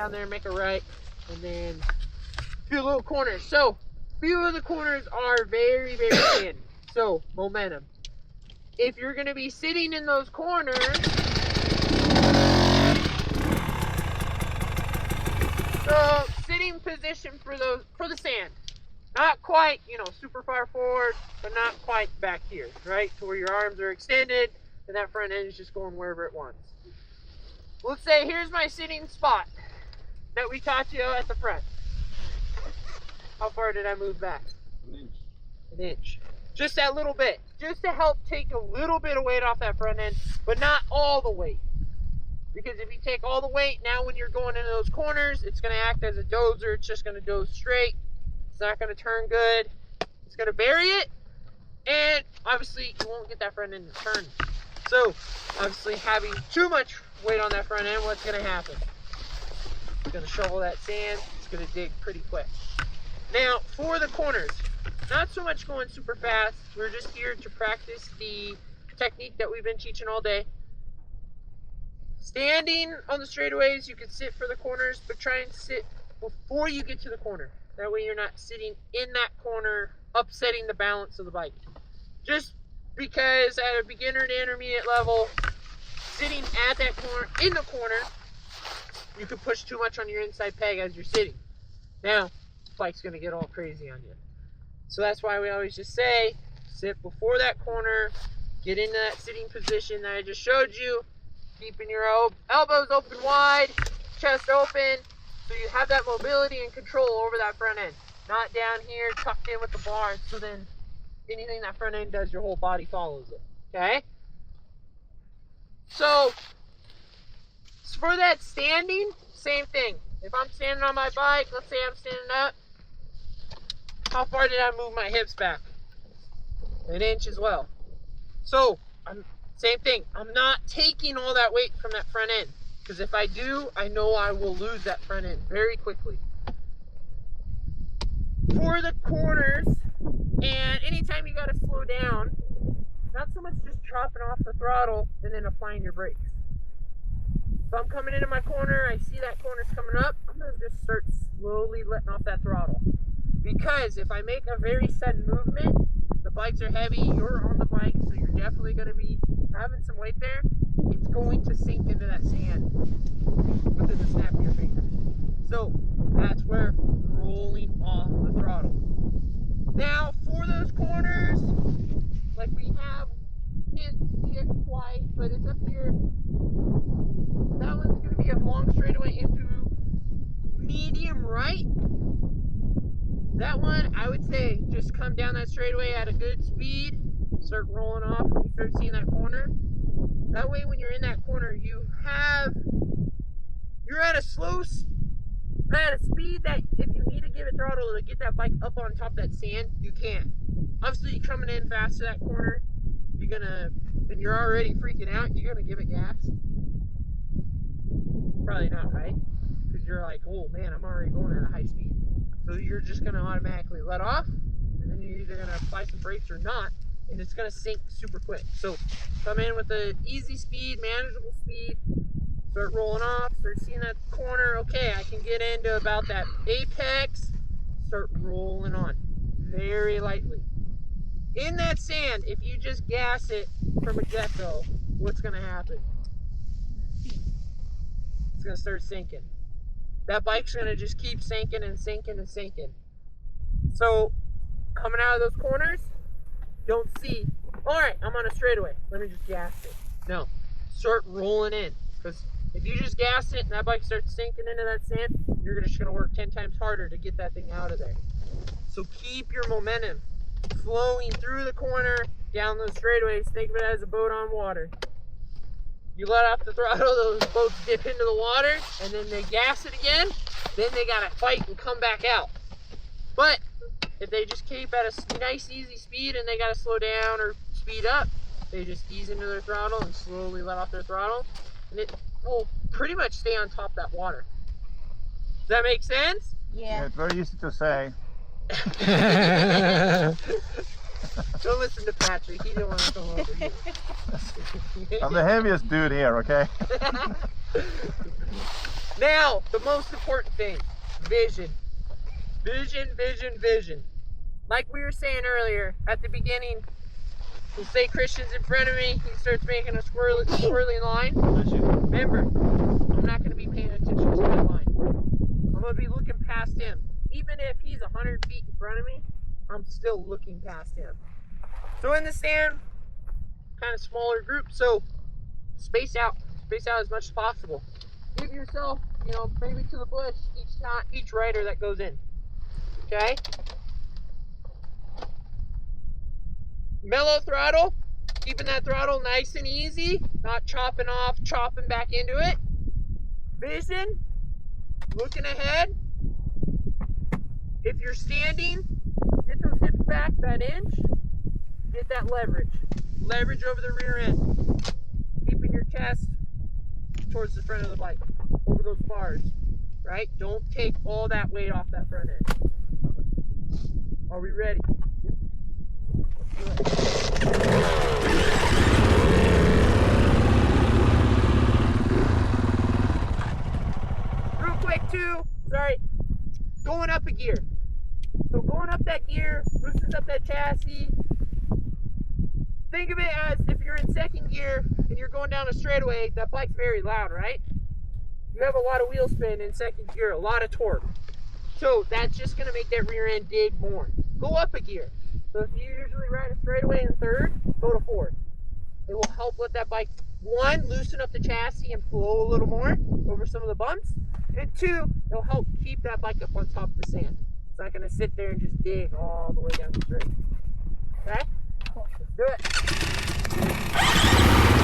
down there, make a right, and then a few little corners. So few of the corners are very, very thin. So momentum. If you're going to be sitting in those corners, so sitting position for the sand, not quite, you know, super far forward, but not quite back here, right? To where your arms are extended and that front end is just going wherever it wants. Let's say here's my sitting spot that we taught you at the front. How far did I move back? An inch. An inch. Just that little bit. Just to help take a little bit of weight off that front end, but not all the weight. Because if you take all the weight, now when you're going into those corners, it's going to act as a dozer. It's just going to doze straight. It's not going to turn good. It's going to bury it. And obviously, you won't get that front end to turn. So, obviously, having too much weight on that front end, what's going to happen? It's going to shovel that sand. It's going to dig pretty quick. Now, for the corners, not so much going super fast. We're just here to practice the technique that we've been teaching all day. Standing on the straightaways, you can sit for the corners, but try and sit before you get to the corner. That way you're not sitting in that corner, upsetting the balance of the bike. Just because at a beginner to intermediate level, sitting at that corner, in the corner, you could push too much on your inside peg as you're sitting. Now, the bike's gonna get all crazy on you. So that's why we always just say, sit before that corner, get into that sitting position that I just showed you, keeping your elbows open wide, chest open, so you have that mobility and control over that front end. Not down here, tucked in with the bar, so then anything that front end does, your whole body follows it, okay? So, for that standing, same thing. If I'm standing on my bike, let's say I'm standing up, how far did I move my hips back? An inch as well. So, same thing. I'm not taking all that weight from that front end. Because if I do, I know I will lose that front end very quickly. For the corners, and anytime you got to slow down, not so much just chopping off the throttle and then applying your brakes. If I'm coming into my corner, I see that corner's coming up, I'm going to just start slowly letting off that throttle. Because if I make a very sudden movement, the bikes are heavy, you're on the bike, so you're definitely going to be having some weight there. It's going to sink into that sand within the snap of your fingers. So that's where rolling off the throttle. Now for those corners, like we have, can't see it quite, but it's up here. That one's going to be a long straightaway into medium right. That one, I would say, just come down that straightaway at a good speed, start rolling off when you start seeing that corner. That way, when you're in that corner, you're at a speed that if you need to give it throttle to get that bike up on top of that sand, you can. Obviously, you're coming in fast to that corner, and you're already freaking out, you're gonna give it gas. Probably not, right? Because you're like, oh man, I'm already going at a high speed. So you're just going to automatically let off, and then you're either going to apply some brakes or not, and it's going to sink super quick. So come in with an easy speed, manageable speed, start rolling off, start seeing that corner. Okay, I can get into about that apex, start rolling on very lightly. In that sand, if you just gas it from a get-go, what's going to happen? It's going to start sinking. That bike's going to just keep sinking and sinking and sinking. So, coming out of those corners, don't see, all right, I'm on a straightaway, let me just gas it. No, start rolling in. Because if you just gas it and that bike starts sinking into that sand, you're just going to work 10 times harder to get that thing out of there. So keep your momentum flowing through the corner, down those straightaways. Think of it as a boat on water. You let off the throttle, those boats dip into the water, and then they gas it again, then they gotta fight and come back out. But if they just keep at a nice easy speed and they gotta slow down or speed up, they just ease into their throttle and slowly let off their throttle, and it will pretty much stay on top of that water. Does that make sense? Yeah. It's very easy to say. Don't listen to Patrick, he didn't want to come over here. I'm the heaviest dude here, okay? Now, the most important thing, vision. Vision, vision, vision. Like we were saying earlier at the beginning, we'll say Christian's in front of me, he starts making a swirling line. Remember, I'm not going to be paying attention to that line. I'm going to be looking past him. Even if he's 100 feet in front of me, I'm still looking past him. So in the stand, kind of smaller group, so space out as much as possible. Give yourself, maybe to the bush each rider that goes in. Okay? Mellow throttle, keeping that throttle nice and easy, not chopping off, chopping back into it. Vision, looking ahead. If you're standing, get those hips back that inch, get that leverage. Leverage over the rear end. Keeping your chest towards the front of the bike, over those bars, right? Don't take all that weight off that front end. Are we ready? Real quick too, sorry, going up a gear. So going up that gear loosens up that chassis. Think of it as if you're in second gear and you're going down a straightaway, that bike's very loud, right? You have a lot of wheel spin in second gear, a lot of torque. So that's just gonna make that rear end dig more. Go up a gear. So if you usually ride a straightaway in third, go to fourth. It will help let that bike, one, loosen up the chassis and flow a little more over some of the bumps. And two, it'll help keep that bike up on top of the sand. It's not gonna sit there and just dig all the way down the straight. Okay? Let's do it.